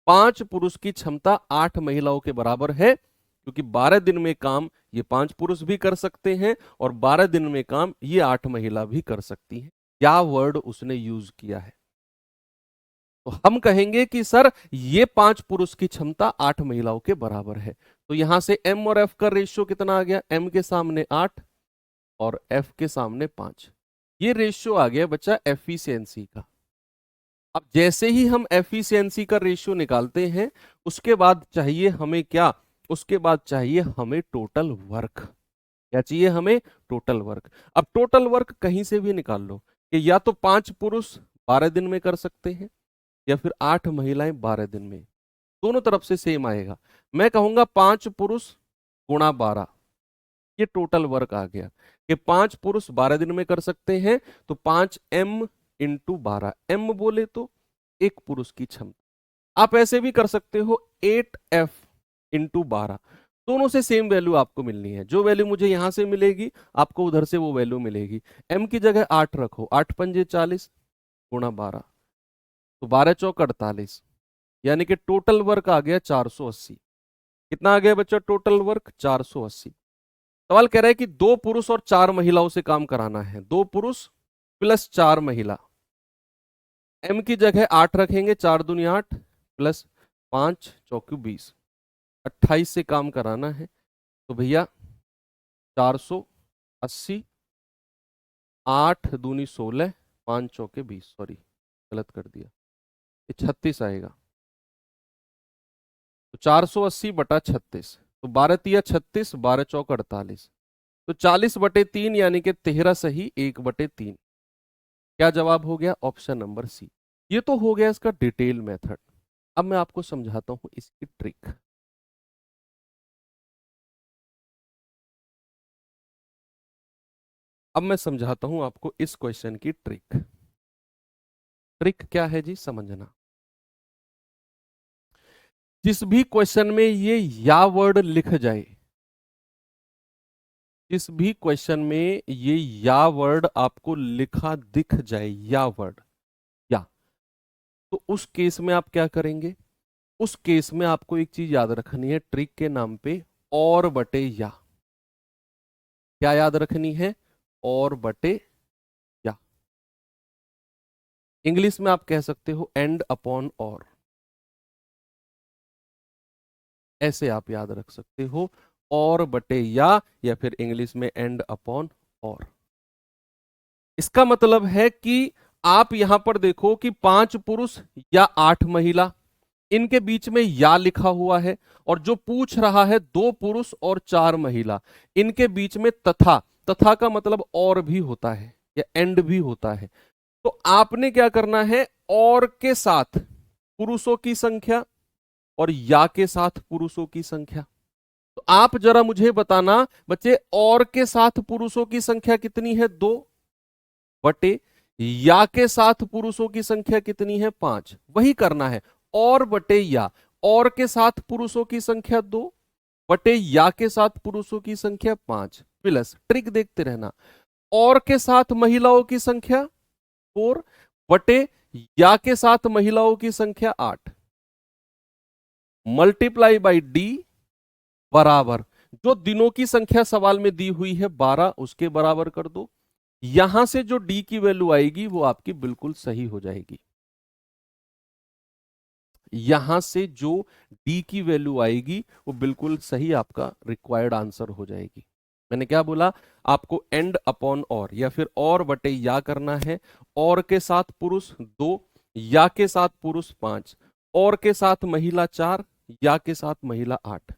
5 पुरुष की क्षमता 8 महिलाओं के बराबर है, क्योंकि 12 दिन में काम ये 5 पुरुष भी कर सकते हैं और 12 दिन में काम ये 8 महिला भी कर सकती हैं। क्या वर्ड उसने यूज किया है? तो हम कहेंगे कि सर ये 5 पुरुष की क्षमता 8 महिलाओं के बराबर है। तो यहां से एम और एफ का रेशियो कितना आ गया? एम के सामने 8 और एफ के सामने 5। ये रेशियो आ गया बच्चा एफिशिएंसी का। अब जैसे ही हम एफिशिएंसी का रेशियो निकालते हैं उसके बाद चाहिए हमें क्या? उसके बाद चाहिए हमें टोटल वर्क। क्या चाहिए हमें? Total work. अब टोटल वर्क कहीं से भी निकाल लो कि या तो 5 पुरुष 12 दिन में कर सकते हैं या फिर 8 महिलाएं 12 दिन में। दोनों तरफ से सेम आएगा। मैं कहूंगा 5 पुरुष गुणा 12, ये टोटल वर्क आ गया कि 5 पुरुष 12 दिन में कर सकते हैं। तो 5m इंटू 12, m बोले तो एक पुरुष की क्षमता। आप ऐसे भी कर सकते हो 8f इंटू 12, दोनों से सेम वैल्यू आपको मिलनी है। जो वैल्यू मुझे यहां से मिलेगी आपको उधर से वो वैल्यू मिलेगी। m की जगह 8 रखो, 8 पंजे 40 गुणा 12, तो 12 चौक 48, यानी कि टोटल वर्क आ गया 480। कितना आ गया बच्चा टोटल वर्क? 480। सवाल कह रहा है कि 2 पुरुष और 4 महिलाओं से काम कराना है। 2 पुरुष प्लस 4 महिला। m की जगह 8 रखेंगे, 4 दूनी 8 प्लस 5 चौकी 20, 28 से काम कराना है। तो भैया 480, 8 दूनी 16, 5 चौके 20, सॉरी गलत कर दिया, ये 36 आएगा। तो 480 बटा 36, तो 12 तिया 36, 12 चौक 48, तो 40 बटे 3 यानी कि 13 सही 1 बटे 3। क्या जवाब हो गया? Option number C. ये तो हो गया इसका डिटेल मेथड। अब मैं आपको समझाता हूं इसकी ट्रिक। अब मैं समझाता हूं आपको इस क्वेश्चन की ट्रिक। ट्रिक क्या है जी? समझना। जिस भी क्वेश्चन में ये या वर्ड लिख जाए, जिस भी क्वेश्चन में ये या वर्ड आपको लिखा दिख जाए, या वर्ड या, तो उस केस में आप क्या करेंगे? उस केस में आपको एक चीज याद रखनी है ट्रिक के नाम पे, और बटे या। क्या याद रखनी है? और बटे या। इंग्लिश में आप कह सकते हो एंड अपॉन और, ऐसे आप याद रख सकते हो, और बटे या फिर इंग्लिश में एंड अपॉन और। इसका मतलब है कि आप यहां पर देखो कि 5 पुरुष या 8 महिला, इनके बीच में या लिखा हुआ है, और जो पूछ रहा है 2 पुरुष और 4 महिला, इनके बीच में तथा। तथा का मतलब और भी होता है या एंड भी होता है। तो आपने क्या करना है? और के साथ पुरुषों की संख्या और या के साथ पुरुषों की संख्या। तो आप जरा मुझे बताना बच्चे, और के साथ पुरुषों की संख्या कितनी है? 2 बटे या के साथ पुरुषों की संख्या कितनी है? 5। वही करना है, और बटे या। और के साथ पुरुषों की संख्या 2 बटे या के साथ पुरुषों की संख्या 5, प्लस ट्रिक देखते रहना, और के साथ महिलाओं की संख्या 4 बटे या के साथ महिलाओं की संख्या 8, मल्टीप्लाई बाई डी बराबर जो दिनों की संख्या सवाल में दी हुई है 12, उसके बराबर कर दो। यहां से जो डी की वैल्यू आएगी वो आपकी बिल्कुल सही हो जाएगी। यहां से जो डी की वैल्यू आएगी वो बिल्कुल सही आपका रिक्वायर्ड आंसर हो जाएगी। मैंने क्या बोला, आपको एंड अपॉन और या फिर और बटे या करना है। और के साथ पुरुष 2, या के साथ पुरुष 5, और के साथ महिला 4, या के साथ महिला 8,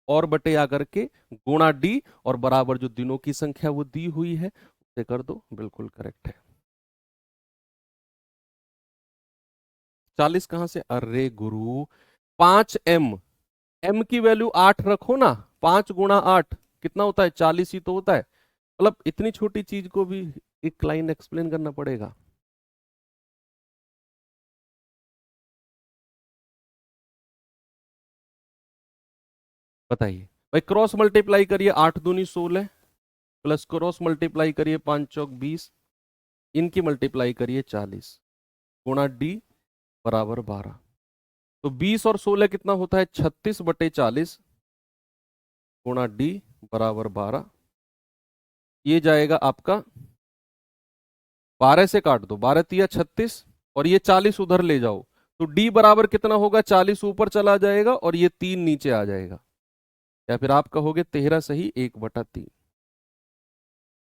और बटे या करके गुणा डी और बराबर जो दिनों की संख्या वो दी हुई है उसे कर दो, बिल्कुल करेक्ट है। 40 कहां से, अरे गुरु 5m, m की वैल्यू 8 रखो ना, 5 गुणा 8 कितना होता है, 40 ही तो होता है। मतलब इतनी छोटी चीज को भी एक लाइन एक्सप्लेन करना पड़ेगा। बताइए भाई, क्रॉस मल्टीप्लाई करिए, 8 दूनी 16 प्लस क्रॉस मल्टीप्लाई करिए 5 चौक 20, इनकी मल्टीप्लाई करिए 40, गुणा डी बराबर 12। तो 20 और 16 कितना होता है, 36 बटे 40 गुणा डी बराबर 12। ये जाएगा आपका, 12 से काट दो, 12 तिया 36 और ये 40 उधर ले जाओ, तो डी बराबर कितना होगा, 40 ऊपर चला जाएगा और ये 3 नीचे आ जाएगा, या फिर आप कहोगे 13 सही 1/3,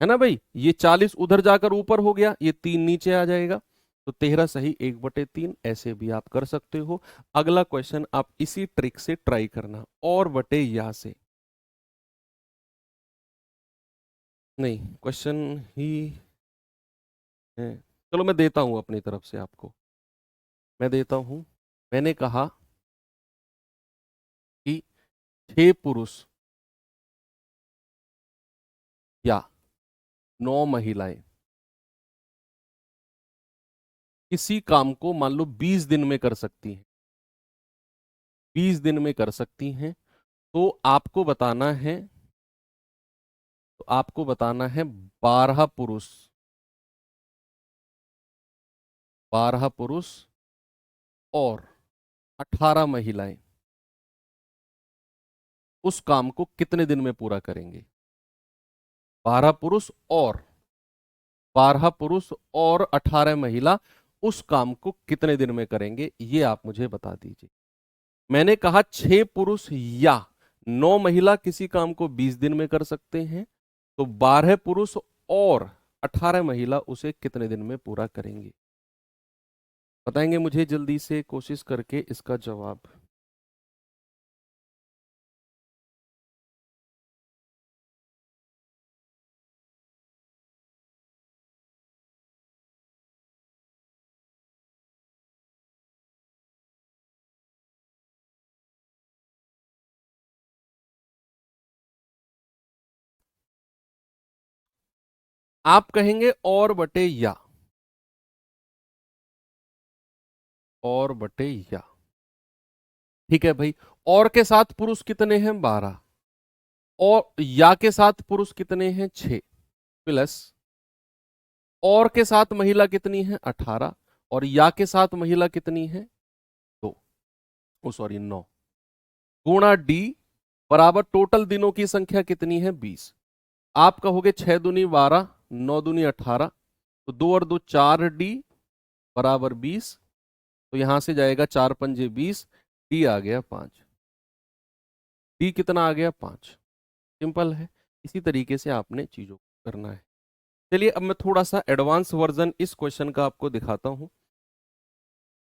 है ना भाई। ये 40 उधर जाकर ऊपर हो गया, ये 3 नीचे आ जाएगा, तो 13 सही 1/3, ऐसे भी आप कर सकते हो। अगला क्वेश्चन आप इसी ट्रिक से ट्राई करना, और बटे या से नहीं, क्वेश्चन ही है। चलो मैं देता हूं अपनी तरफ से आपको, मैं देता हूं। मैंने कहा कि 6 पुरुष या 9 महिलाएं किसी काम को मान लो 20 दिन में कर सकती हैं, 20 दिन में कर सकती हैं, तो आपको बताना है, तो आपको बताना है 12 पुरुष, 12 पुरुष और 18 महिलाएं उस काम को कितने दिन में पूरा करेंगे। 12 पुरुष और 12 पुरुष और 18 महिला उस काम को कितने दिन में करेंगे, ये आप मुझे बता दीजिए। मैंने कहा 6 पुरुष या 9 महिला किसी काम को 20 दिन में कर सकते हैं, तो 12 पुरुष और 18 महिला उसे कितने दिन में पूरा करेंगे, बताएंगे मुझे जल्दी से कोशिश करके इसका जवाब। आप कहेंगे और बटे या, और बटे या, ठीक है भाई। और के साथ पुरुष कितने हैं, 12, और या के साथ पुरुष कितने हैं, 6, प्लस और के साथ महिला कितनी है, 18, और या के साथ महिला कितनी है, 2, ओ सॉरी 9, गुणा डी बराबर टोटल दिनों की संख्या कितनी है, 20। आप कहोगे 6 दूनी 12, 9 दूनी 18, तो 2 और 2 4 डी बराबर 20, तो यहां से जाएगा 4 पंजे 20, डी आ गया 5, डी कितना आ गया, 5। सिंपल है, इसी तरीके से आपने चीजों को करना है। चलिए अब मैं थोड़ा सा एडवांस वर्जन इस क्वेश्चन का आपको दिखाता हूं,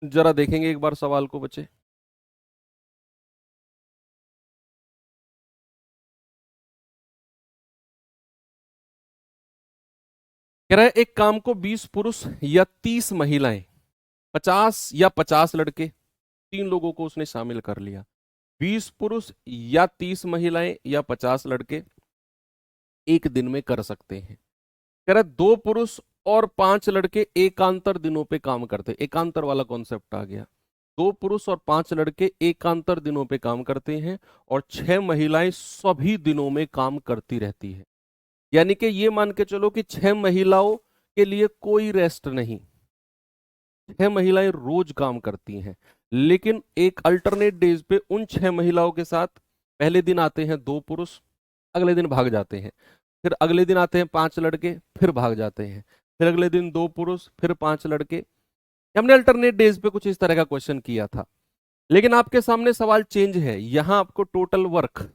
जरा देखेंगे एक बार सवाल को बच्चे। कह रहा है एक काम को 20 पुरुष या 30 महिलाएं, 50 या 50 लड़के, 3 लोगों को उसने शामिल कर लिया। 20 पुरुष या 30 महिलाएं या 50 लड़के एक दिन में कर सकते हैं। कह रहा है 2 पुरुष और 5 लड़के एकांतर दिनों पे काम करते, एकांतर वाला कॉन्सेप्ट आ गया। 2 पुरुष और 5 लड़के एकांतर दिनों पे काम करते हैं और 6 महिलाएं सभी दिनों में काम करती रहती है। यानी कि ये मान के चलो कि 6 महिलाओं के लिए कोई रेस्ट नहीं, 6 महिलाएं रोज काम करती हैं। लेकिन एक अल्टरनेट डेज पे उन 6 महिलाओं के साथ पहले दिन आते हैं 2 पुरुष, अगले दिन भाग जाते हैं, फिर अगले दिन आते हैं 5 लड़के, फिर भाग जाते हैं, फिर अगले दिन 2 पुरुष, फिर 5 लड़के। हमने अल्टरनेट डेज पे कुछ इस तरह का क्वेश्चन किया था। लेकिन आपके सामने सवाल चेंज है, यहां आपको टोटल वर्क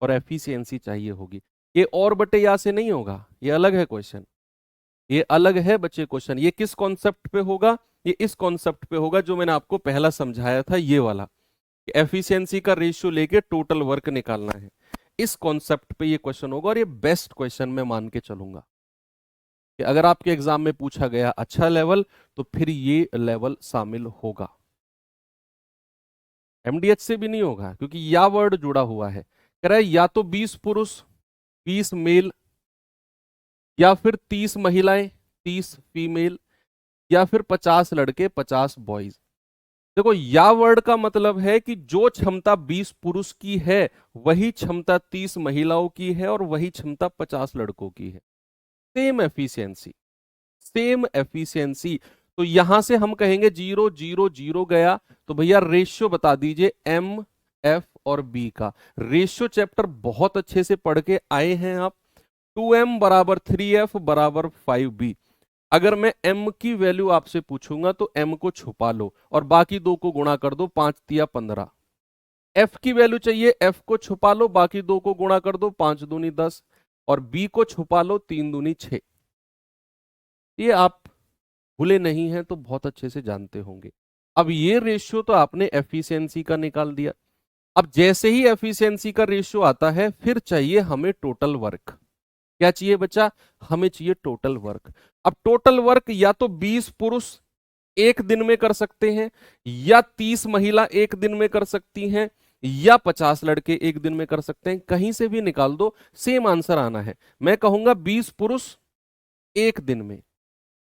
और एफिशिएंसी चाहिए होगी। ये और बटे या से नहीं होगा, ये अलग है क्वेश्चन, ये अलग है बच्चे क्वेश्चन। ये किस कॉन्सेप्ट पे होगा, ये इस कॉन्सेप्ट पे होगा जो मैंने आपको पहला समझाया था, ये वाला एफिशिएंसी का रेशियो लेके टोटल वर्क निकालना है। इस कॉन्सेप्ट पे ये क्वेश्चन होगा और ये बेस्ट क्वेश्चन मैं मान के चलूंगा कि अगर आपके एग्जाम में पूछा गया अच्छा लेवल तो फिर ये लेवल शामिल होगा। एमडीएच से भी नहीं होगा क्योंकि या वर्ड जुड़ा हुआ है। कह रहा है या तो 20 पुरुष 20 मेल, या फिर 30 महिलाएं 30 फीमेल, या फिर 50 लड़के 50 बॉयज। देखो या वर्ड का मतलब है कि जो क्षमता 20 पुरुष की है वही क्षमता 30 महिलाओं की है और वही क्षमता 50 लड़कों की है। Same efficiency, same efficiency. तो यहां से हम कहेंगे 0 0 0 गया तो भैया रेशियो बता दीजिए एम एफ और बी का। रेशियो चैप्टर बहुत अच्छे से पढ़ के आए हैं आप। 2m बराबर 3f बराबर 5b। अगर मैं m की वैल्यू आपसे पूछूंगा तो m को छुपा लो और बाकी दो को गुणा कर दो, 5 तिया 15। f की वैल्यू चाहिए, f को छुपा लो, बाकी दो को गुणा कर दो, 5 दूनी 10, और b को छुपा लो, 3 दूनी 6। ये आप भूले नहीं हैं तो बहुत अच्छे से जानते होंगे। अब ये रेशियो तो आपने एफिशिएंसी का निकाल दिया। अब जैसे ही एफिशिएंसी का रेशियो आता है फिर चाहिए हमें टोटल वर्क। क्या चाहिए बच्चा, हमें चाहिए टोटल वर्क। अब टोटल वर्क या तो 20 पुरुष एक दिन में कर सकते हैं, या 30 महिला एक दिन में कर सकती हैं, या 50 लड़के एक दिन में कर सकते हैं। कहीं से भी निकाल दो, सेम आंसर आना है। मैं कहूंगा 20 पुरुष एक दिन में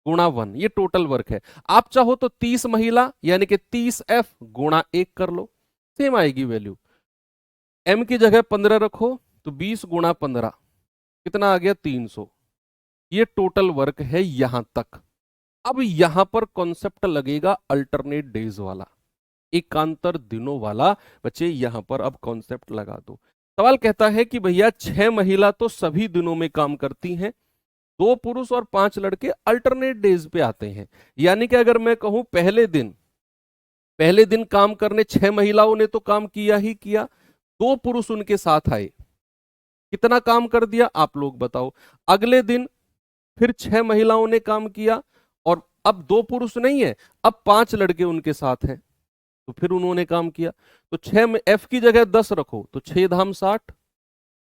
गुणा 1, ये टोटल वर्क है। आप चाहो तो 30 महिला यानी कि 30f गुणा 1 कर लो, सेम आएगी वैल्यू। m की जगह 15 रखो तो 20 गुणा 15 कितना आ गया, 300। ये टोटल वर्क है यहां तक। अब यहां पर कॉन्सेप्ट लगेगा अल्टरनेट डेज वाला, एकांतर दिनों वाला। बच्चे यहां पर अब कॉन्सेप्ट लगा दो। सवाल कहता है कि भैया 6 महिला तो सभी दिनों में काम करती हैं, 2 पुरुष और 5 लड़के अल्टरनेट डेज पे आते हैं। यानी कि अगर मैं कहूं पहले दिन काम करने 6 महिलाओं ने तो काम किया ही किया, 2 पुरुष उनके साथ आए, कितना काम कर दिया आप लोग बताओ। अगले दिन फिर 6 महिलाओं ने काम किया और अब 2 पुरुष नहीं है, अब 5 लड़के उनके साथ हैं, तो फिर उन्होंने काम किया। तो 6 में एफ की जगह 10 रखो तो 6 धाम 60,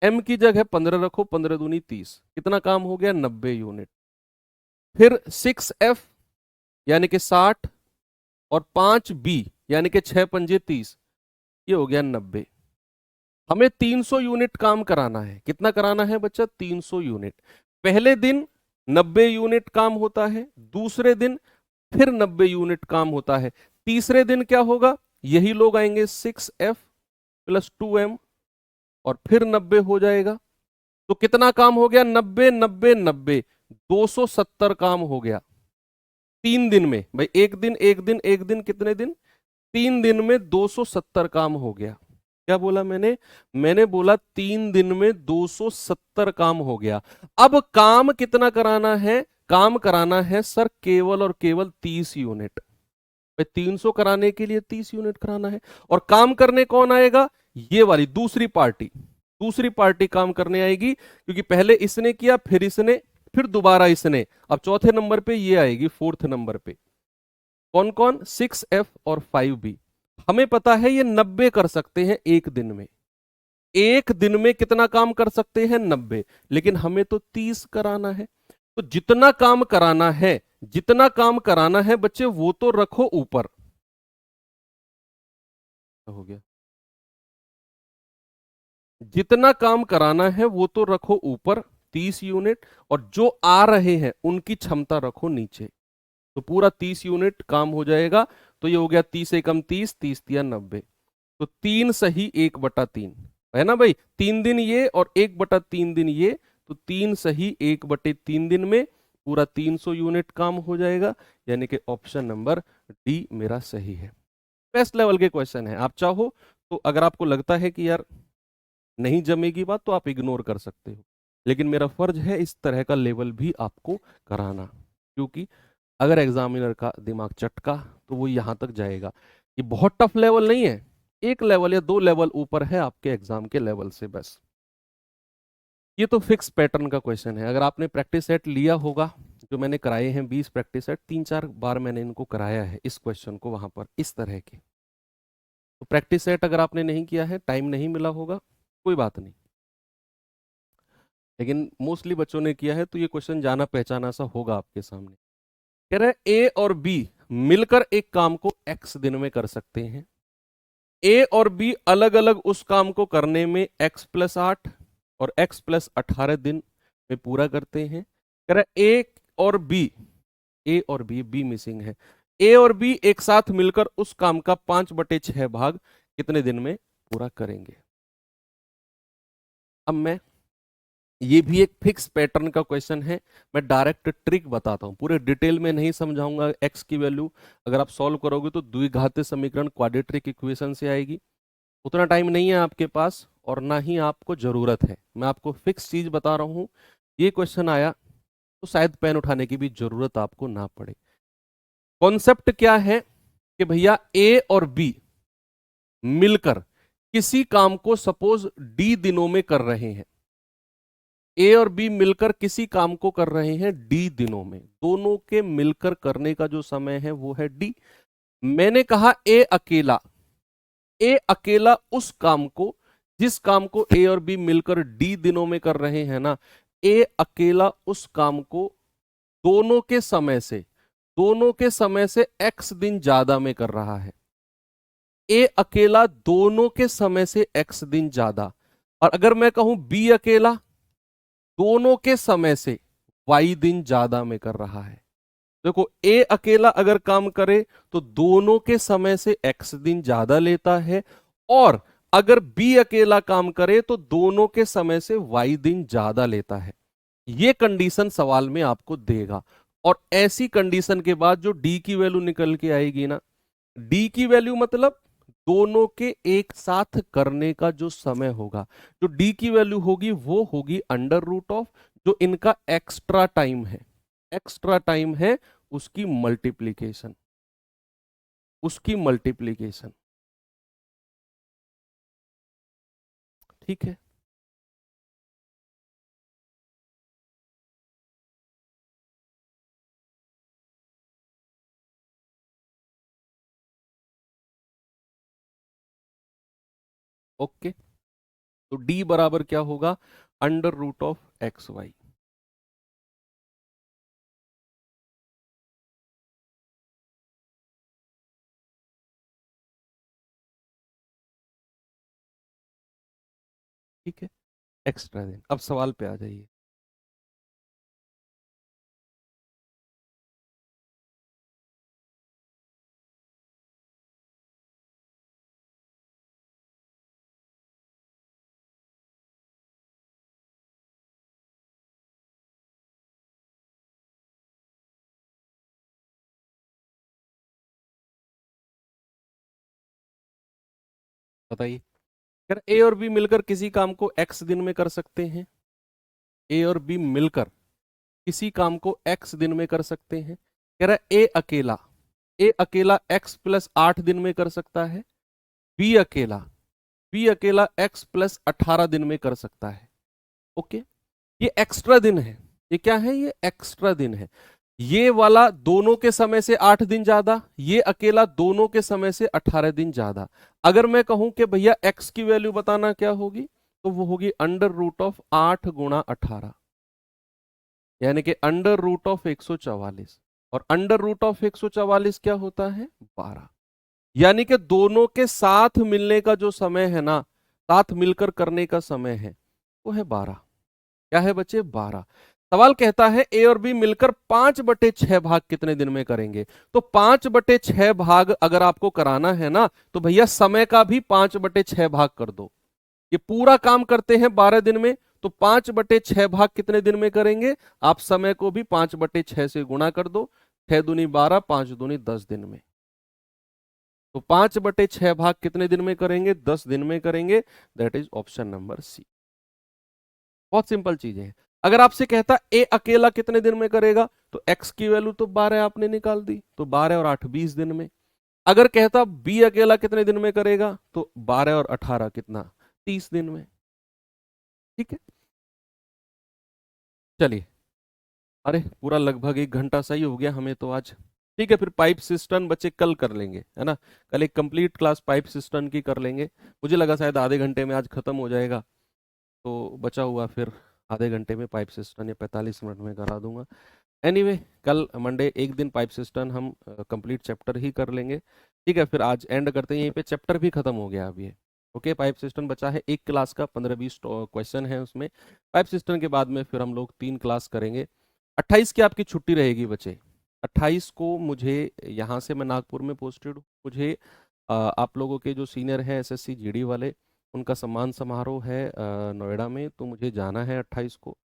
एम की जगह 15 रखो, 15 दूनी 30, कितना काम हो गया, 90 यूनिट। फिर 6f यानी कि 60 और 5b यानी कि 6 पंजे 30, ये हो गया 90। हमें 300 यूनिट काम कराना है। कितना कराना है बच्चा, 300 यूनिट। पहले दिन 90 यूनिट काम होता है, दूसरे दिन फिर 90 यूनिट काम होता है, तीसरे दिन क्या होगा, यही लोग आएंगे 6f प्लस 2m और फिर 90 हो जाएगा। तो कितना काम हो गया, 90 90 90, 270 काम हो गया 3 दिन में। भाई एक दिन एक दिन एक दिन कितने दिन, 3 दिन में 270 काम हो गया। क्या बोला मैंने बोला 3 दिन में 270 काम हो गया। अब काम कितना कराना है, काम कराना है सर केवल और केवल 30 यूनिट। 300 कराने के लिए 30 यूनिट कराना है। और काम करने कौन आएगा, ये वाली दूसरी पार्टी काम करने आएगी, क्योंकि पहले इसने किया फिर इसने फिर दोबारा इसने। अब चौथे नंबर पे ये आएगी, 4th नंबर पे कौन कौन, 6f और 5b। हमें पता है ये 90 कर सकते हैं एक दिन में। एक दिन में कितना काम कर सकते हैं, 90, लेकिन हमें तो 30 कराना है। तो जितना काम कराना है बच्चे वो तो रखो ऊपर। हो गया, जितना काम कराना है वो तो रखो ऊपर 30 यूनिट, और जो आ रहे हैं उनकी क्षमता रखो नीचे। तो पूरा 30 यूनिट काम हो जाएगा। तो ये हो गया 30 एकम 30, 30 तिया 90। तो 3 सही 1/3 है ना भाई, 3 दिन ये और 1/3 दिन ये, तो 3 सही 1/3 दिन में पूरा 300 यूनिट काम हो जाएगा। यानी कि ऑप्शन नंबर डी मेरा सही है। बेस्ट लेवल के क्वेश्चन है। आप चाहो तो अगर आपको लगता है कि यार नहीं जमेगी बात तो आप इग्नोर कर सकते हो, लेकिन मेरा फर्ज है इस तरह का लेवल भी आपको कराना, क्योंकि अगर एग्जामिनर का दिमाग चटका तो वो यहां तक जाएगा। ये बहुत टफ लेवल नहीं है, 1 लेवल या 2 लेवल ऊपर है आपके एग्जाम के लेवल से बस। ये तो फिक्स पैटर्न का क्वेश्चन है। अगर आपने प्रैक्टिस सेट लिया होगा, जो मैंने कराए हैं 20 प्रैक्टिस सेट, 3-4 बार मैंने इनको कराया है इस क्वेश्चन को वहां पर इस तरह के। तो प्रैक्टिस सेट अगर आपने नहीं किया है, टाइम नहीं मिला होगा, कोई बात नहीं, लेकिन मोस्टली बच्चों ने किया है तो ये क्वेश्चन जाना पहचाना सा होगा आपके सामने। कह रहे हैं ए और बी मिलकर एक काम को x दिन में कर सकते हैं। ए और बी अलग अलग उस काम को करने में x+8 और x+18 दिन में पूरा करते हैं। कह रहे ए और बी, ए और बी मिसिंग है, ए और बी एक साथ मिलकर उस काम का 5/6 भाग कितने दिन में पूरा करेंगे। अब मैं, ये भी एक फिक्स पैटर्न का क्वेश्चन है, मैं डायरेक्ट ट्रिक बताता हूं, पूरे डिटेल में नहीं समझाऊंगा। एक्स की वैल्यू अगर आप सॉल्व करोगे तो द्विघातीय समीकरण क्वाड्रेटिक इक्वेशन से आएगी। उतना टाइम नहीं है आपके पास और ना ही आपको जरूरत है, मैं आपको फिक्स चीज बता रहा हूं। ये क्वेश्चन आया तो शायद पेन उठाने की भी जरूरत आपको ना पड़े। कॉन्सेप्ट क्या है कि भैया ए और बी मिलकर किसी काम को सपोज डी दिनों में कर रहे हैं। ए और बी मिलकर किसी काम को कर रहे हैं डी दिनों में, दोनों के मिलकर करने का जो समय है वो है डी। मैंने कहा ए अकेला उस काम को, जिस काम को ए और बी मिलकर डी दिनों में कर रहे हैं ना, ए अकेला उस काम को दोनों के समय से x दिन ज्यादा में कर रहा है। ए अकेला दोनों के समय से x दिन ज्यादा, और अगर मैं कहूं बी अकेला दोनों के समय से y दिन ज्यादा में कर रहा है। देखो ए अकेला अगर काम करे तो दोनों के समय से x दिन ज्यादा लेता है, और अगर बी अकेला काम करे तो दोनों के समय से y दिन ज्यादा लेता है। ये कंडीशन सवाल में आपको देगा, और ऐसी कंडीशन के बाद जो डी की वैल्यू निकल के आएगी ना, डी की वैल्यू मतलब दोनों के एक साथ करने का जो समय होगा, जो डी की वैल्यू होगी वो होगी √ऑफ जो इनका एक्स्ट्रा टाइम है उसकी मल्टीप्लीकेशन। ठीक है, ओके। तो डी बराबर क्या होगा, √(xy). ठीक है, एक्स्ट्रा दिन। अब सवाल पे आ जाइए। बताइए, अगर ए और बी मिलकर किसी काम को x दिन में कर सकते हैं, ए और बी मिलकर किसी काम को x दिन में कर सकते हैं। कह रहा है ए अकेला x+8 दिन में कर सकता है, बी अकेला x+18 दिन में कर सकता है। ओके, ये एक्स्ट्रा दिन है। ये क्या है, ये एक्स्ट्रा दिन है। ये वाला दोनों के समय से 8 दिन ज्यादा, ये अकेला दोनों के समय से 18 दिन ज्यादा। अगर मैं कहूं कि भैया x की वैल्यू बताना क्या होगी, तो वो होगी √ऑफ 8 × 18, यानी कि √ऑफ 144, और √ऑफ 144 क्या होता है, 12। यानी कि दोनों के साथ मिलने का जो समय है ना, साथ मिलकर करने का समय है, वो है 12। क्या है बच्चे, 12। सवाल कहता है ए और बी मिलकर 5/6 भाग कितने दिन में करेंगे। तो 5/6 भाग अगर आपको कराना है ना, तो भैया समय का भी 5/6 भाग कर दो। ये पूरा काम करते हैं 12 दिन में, तो 5/6 भाग कितने दिन में करेंगे, आप समय को भी 5/6 से गुणा कर दो। 6 दूनी 12, 5 दूनी 10 दिन में। तो 5/6 भाग कितने दिन में करेंगे, 10 दिन में करेंगे। That is option number C. बहुत सिंपल चीजें हैं। अगर आपसे कहता ए अकेला कितने दिन में करेगा, तो x की वैल्यू तो 12 आपने निकाल दी, तो 12 और 8 20 दिन में। अगर कहता बी अकेला कितने दिन में करेगा, तो 12 और 18 कितना, 30 दिन में। ठीक है, चलिए, अरे पूरा लगभग 1 घंटा सही हो गया हमें तो आज। ठीक है, फिर पाइप सिस्टम बच्चे कल कर लेंगे, है ना। कल एक कंप्लीट क्लास पाइप सिस्टम की कर लेंगे। मुझे लगा शायद आधे घंटे में आज खत्म हो जाएगा, तो बचा हुआ फिर आधे घंटे में पाइप सिस्टम या 45 मिनट में करा दूंगा। एनीवे कल मंडे एक दिन पाइप सिस्टम हम कंप्लीट चैप्टर ही कर लेंगे। ठीक है, फिर आज एंड करते हैं यहीं पे, चैप्टर भी खत्म हो गया अभी। ओके, पाइप सिस्टम बचा है एक क्लास का, 15-20 क्वेश्चन है उसमें। पाइप सिस्टम के बाद में फिर हम लोग 3 क्लास करेंगे। 28 की आपकी छुट्टी रहेगी बच्चे। 28 को मुझे, यहाँ से मैं नागपुर में पोस्टेड हूँ, मुझे आप लोगों के जो सीनियर हैं एसएससी जीडी वाले, उनका सम्मान समारोह है नोएडा में, तो मुझे जाना है 28 को।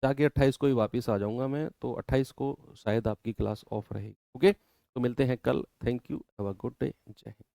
जाके 28 को ही वापस आ जाऊंगा मैं, तो 28 को शायद आपकी क्लास ऑफ रहेगी। ओके, तो मिलते हैं कल। Thank you, have a good day, जय हिंद।